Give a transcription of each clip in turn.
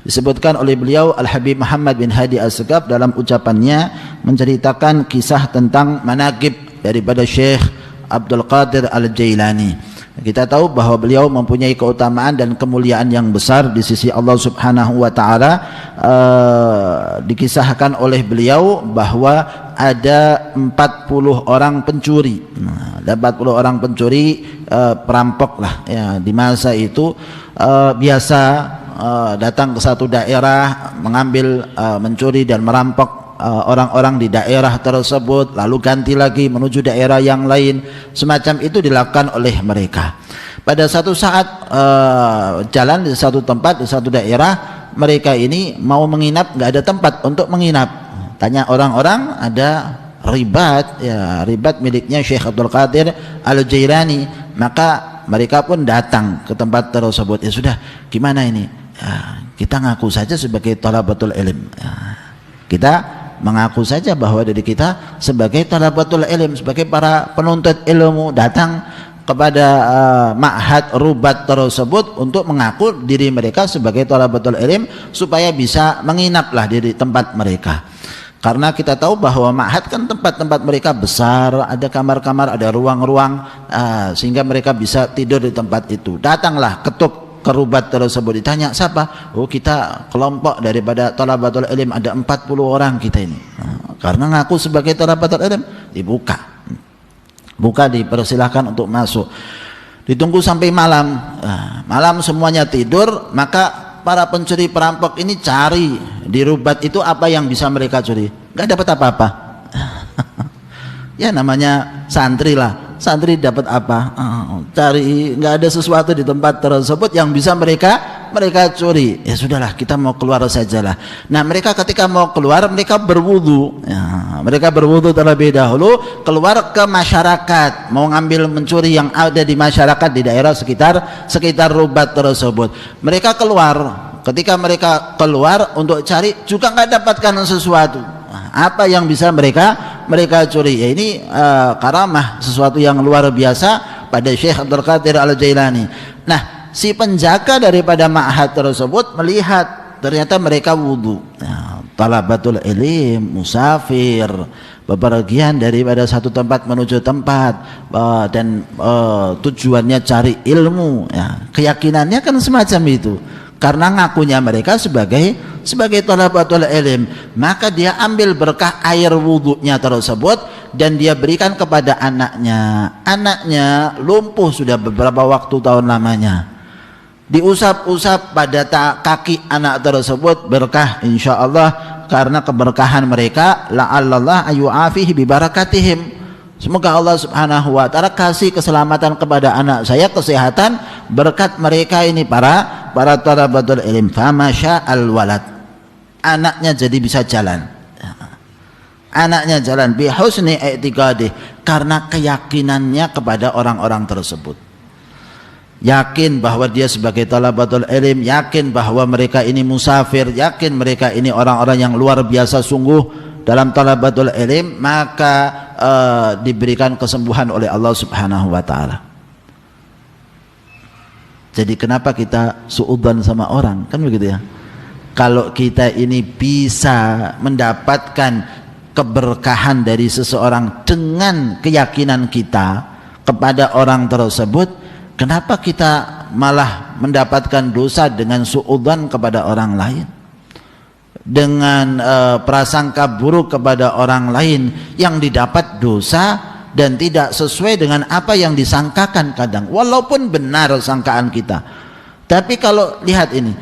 Disebutkan oleh beliau Al-Habib Muhammad bin Hadi As-Segaf dalam ucapannya menceritakan kisah tentang manaqib daripada Syekh Abdul Qadir Al-Jailani. Kita tahu bahwa beliau mempunyai keutamaan dan kemuliaan yang besar di sisi Allah Subhanahu wa taala. Dikisahkan oleh beliau bahwa ada 40 orang pencuri. Ada 40 orang pencuri, perampok lah ya, di masa itu biasa datang ke satu daerah, mengambil, mencuri dan merampok orang-orang di daerah tersebut, lalu ganti lagi menuju daerah yang lain. Semacam itu dilakukan oleh mereka. Pada satu saat jalan di satu tempat, di satu daerah, mereka ini mau menginap, nggak ada tempat untuk menginap. Tanya orang-orang, ada ribat, ya, ribat miliknya Syekh Abdul Qadir Al-Jailani. Maka mereka pun datang ke tempat tersebut. Ya sudah, gimana ini? Ya, kita ngaku saja sebagai thalabatul ilm. Ya, kita mengaku saja bahwa diri kita sebagai thalabatul ilm, sebagai para penuntut ilmu, datang kepada ma'had rubat tersebut untuk mengaku diri mereka sebagai thalabatul ilm supaya bisa menginaplah di tempat mereka. Karena kita tahu bahwa ma'had kan tempat-tempat mereka besar, ada kamar-kamar, ada ruang-ruang, sehingga mereka bisa tidur di tempat itu. Datanglah, ketuk ke rubat tersebut, ditanya siapa? Oh, kita kelompok daripada thalabatul ilm, ada 40 orang kita ini. Karena ngaku sebagai thalabatul ilm, dibuka, buka, dipersilahkan untuk masuk. Ditunggu sampai malam. Malam semuanya tidur, maka para pencuri perampok ini cari di rubat itu apa yang bisa mereka curi. Nggak dapat apa-apa. Ya namanya santri lah, santri dapat apa? Cari, nggak ada sesuatu di tempat tersebut yang bisa mereka curi. Ya sudahlah, kita mau keluar sajalah. Nah, mereka ketika mau keluar, mereka berwudu. Ya, mereka berwudu terlebih dahulu, keluar ke masyarakat, mau ngambil mencuri yang ada di masyarakat di daerah sekitar rubat tersebut. Mereka keluar. Ketika mereka keluar untuk cari, juga nggak dapatkan sesuatu. Apa yang bisa mereka curi? Ya ini karamah, sesuatu yang luar biasa pada Syekh Abdul Qadir Al-Jailani. Nah, si penjaga daripada ma'had tersebut melihat ternyata mereka wudu. Nah, talabatul ilm, musafir, bepergian daripada satu tempat menuju tempat, dan tujuannya cari ilmu. Ya, keyakinannya kan semacam itu. Karena ngakunya mereka sebagai thalabatul ilm, maka dia ambil berkah air wudunya tersebut dan dia berikan kepada anaknya. Anaknya lumpuh sudah beberapa waktu tahun lamanya. Diusap-usap pada kaki anak tersebut, berkah insyaallah karena keberkahan mereka. La'allallah ayu'afihi bibarakatihim. Semoga Allah Subhanahu wa taala kasih keselamatan kepada anak saya, kesehatan berkat mereka ini para thalabatul ilm. Famasya al-walad. Anaknya jadi bisa jalan. Anaknya jalan bi husni i'tiqadih, karena keyakinannya kepada orang-orang tersebut. Yakin bahwa dia sebagai thalabatul ilm, yakin bahwa mereka ini musafir, yakin mereka ini orang-orang yang luar biasa sungguh dalam thalabatul ilm, maka diberikan kesembuhan oleh Allah Subhanahu wa taala. Jadi kenapa kita suudzon sama orang? Kan begitu ya. Kalau kita ini bisa mendapatkan keberkahan dari seseorang dengan keyakinan kita kepada orang tersebut, kenapa kita malah mendapatkan dosa dengan suudzon kepada orang lain? Dengan prasangka buruk kepada orang lain, yang didapat dosa dan tidak sesuai dengan apa yang disangkakan kadang, walaupun benar sangkaan kita. Tapi kalau lihat ini,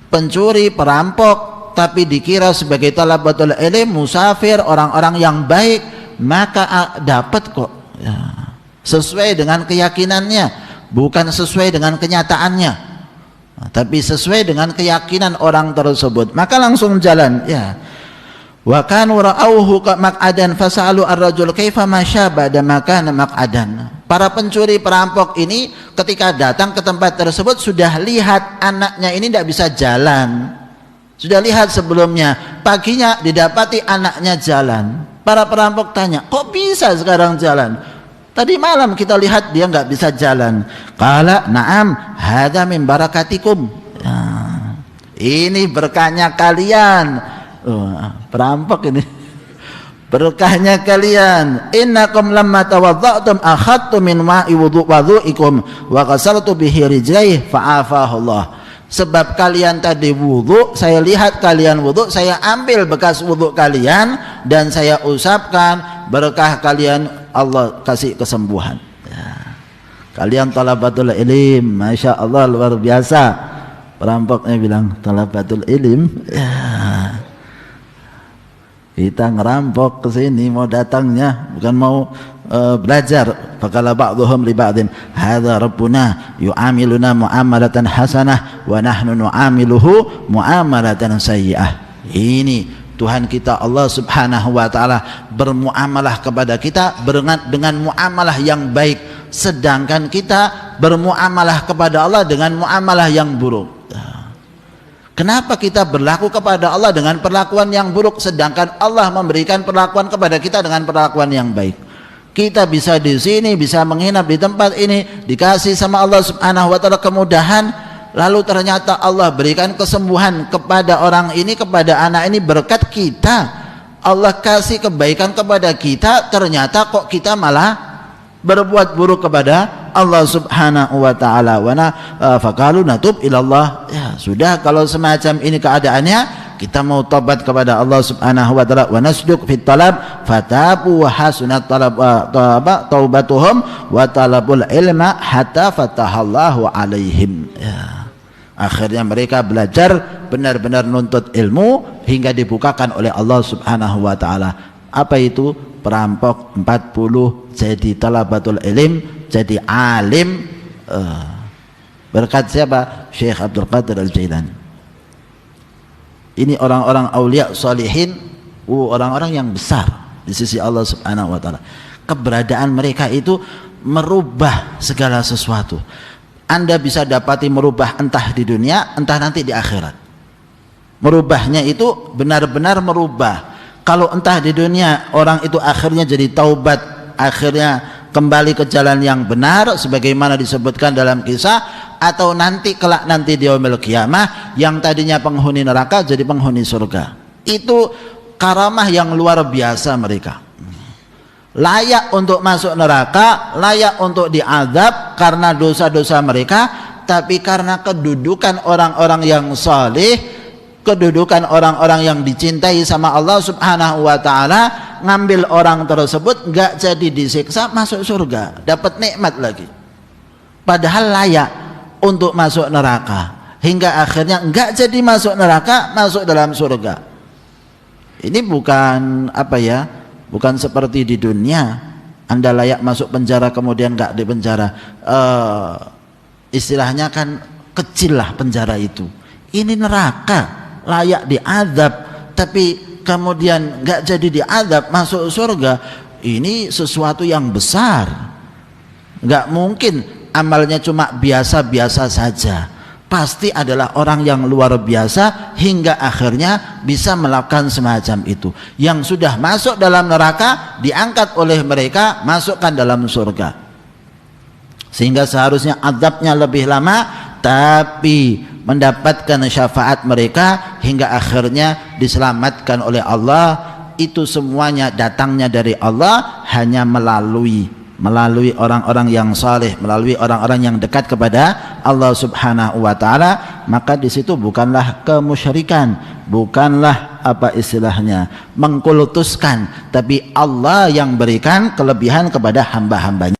pencuri, perampok, tapi dikira sebagai thalabatul ilm, musafir, orang-orang yang baik, maka dapat kok ya, sesuai dengan keyakinannya, bukan sesuai dengan kenyataannya. Tapi sesuai dengan keyakinan orang tersebut, maka langsung jalan. Ya, wa kanu ra'auhu maq'adan fasalu ar-rajul kaifa masya ba'da ma kana maq'adan. Para pencuri perampok ini ketika datang ke tempat tersebut sudah lihat anaknya ini tidak bisa jalan. Sudah lihat sebelumnya, paginya didapati anaknya jalan. Para perampok tanya, kok bisa sekarang jalan? Tadi malam kita lihat dia nggak bisa jalan. Qala na'am hadza min barakatikum. Ya. Ini berkahnya kalian. Perampok ini. Berkahnya kalian. Innakum lamma tawadda'tum akhadtu min ma'i wudu'ikum wa ghasaltu bihi rijlaihi fa'afahullah. Sebab kalian tadi wudu, saya lihat kalian wudu, saya ambil bekas wudu kalian dan saya usapkan, berkah kalian Allah kasih kesembuhan. Ya. Kalian talabatul ilm, masya Allah luar biasa. Perampoknya bilang talabatul ilm. Ya. Kita ngerampok ke sini mau datangnya, bukan mau belajar. Faqala ba'dhum li ba'din hadza rabbuna yu'amiluna mu'amalatan hasanah wa nahnu nu'amiluhu mu'amalatan sayyi'ah. Ini Tuhan kita Allah Subhanahu wa taala bermuamalah kepada kita dengan muamalah yang baik, sedangkan kita bermuamalah kepada Allah dengan muamalah yang buruk. Kenapa kita berlaku kepada Allah dengan perlakuan yang buruk, sedangkan Allah memberikan perlakuan kepada kita dengan perlakuan yang baik? Kita bisa di sini, bisa menginap di tempat ini, dikasih sama Allah Subhanahu wa taala kemudahan, lalu ternyata Allah berikan kesembuhan kepada orang ini, kepada anak ini berkat kita. Allah kasih kebaikan kepada kita, ternyata kok kita malah berbuat buruk kepada Allah Subhanahu wa taala. Faqalu natub ilallah. Ya, sudah kalau semacam ini keadaannya, kita mau tobat kepada Allah Subhanahu wa taala. Wa nasduq fit talab fatabu wa hasunat talab taubatuhum wa talabul ilma hatta fatahallahu alaihim. Ya. Akhirnya mereka belajar benar-benar nuntut ilmu hingga dibukakan oleh Allah Subhanahu wa taala. Apa itu? Perampok 40 jadi talabatul ilm, jadi alim. Berkat siapa? Syekh Abdul Qadir Al-Jailani. Ini orang-orang aulia salihin, orang-orang yang besar di sisi Allah Subhanahu wa taala. Keberadaan mereka itu merubah segala sesuatu. Anda bisa dapati merubah entah di dunia, entah nanti di akhirat. Merubahnya itu benar-benar merubah. Kalau entah di dunia orang itu akhirnya jadi taubat, akhirnya kembali ke jalan yang benar sebagaimana disebutkan dalam kisah, atau nanti kelak nanti di yaumil qiyamah yang tadinya penghuni neraka jadi penghuni surga. Itu karamah yang luar biasa mereka. Layak untuk masuk neraka, layak untuk diazab karena dosa-dosa mereka, tapi karena kedudukan orang-orang yang saleh, kedudukan orang-orang yang dicintai sama Allah Subhanahu wa taala, ngambil orang tersebut enggak jadi disiksa, masuk surga, dapat nikmat lagi. Padahal layak untuk masuk neraka, hingga akhirnya enggak jadi masuk neraka, masuk dalam surga. Ini bukan apa ya? Bukan seperti di dunia Anda layak masuk penjara kemudian enggak di penjara. Istilahnya kan kecil lah penjara itu. Ini neraka, layak diazab, tapi kemudian nggak jadi diazab, masuk surga. Ini sesuatu yang besar. Nggak mungkin amalnya cuma biasa-biasa saja. Pasti adalah orang yang luar biasa hingga akhirnya bisa melakukan semacam itu. Yang sudah masuk dalam neraka diangkat oleh mereka, masukkan dalam surga. Sehingga seharusnya azabnya lebih lama, tapi mendapatkan syafaat mereka hingga akhirnya diselamatkan oleh Allah. Itu semuanya datangnya dari Allah, hanya melalui orang-orang yang saleh, melalui orang-orang yang dekat kepada Allah Subhanahu wa taala. Maka di situ bukanlah kemusyrikan, bukanlah apa istilahnya mengkultuskan, tapi Allah yang berikan kelebihan kepada hamba-hambanya.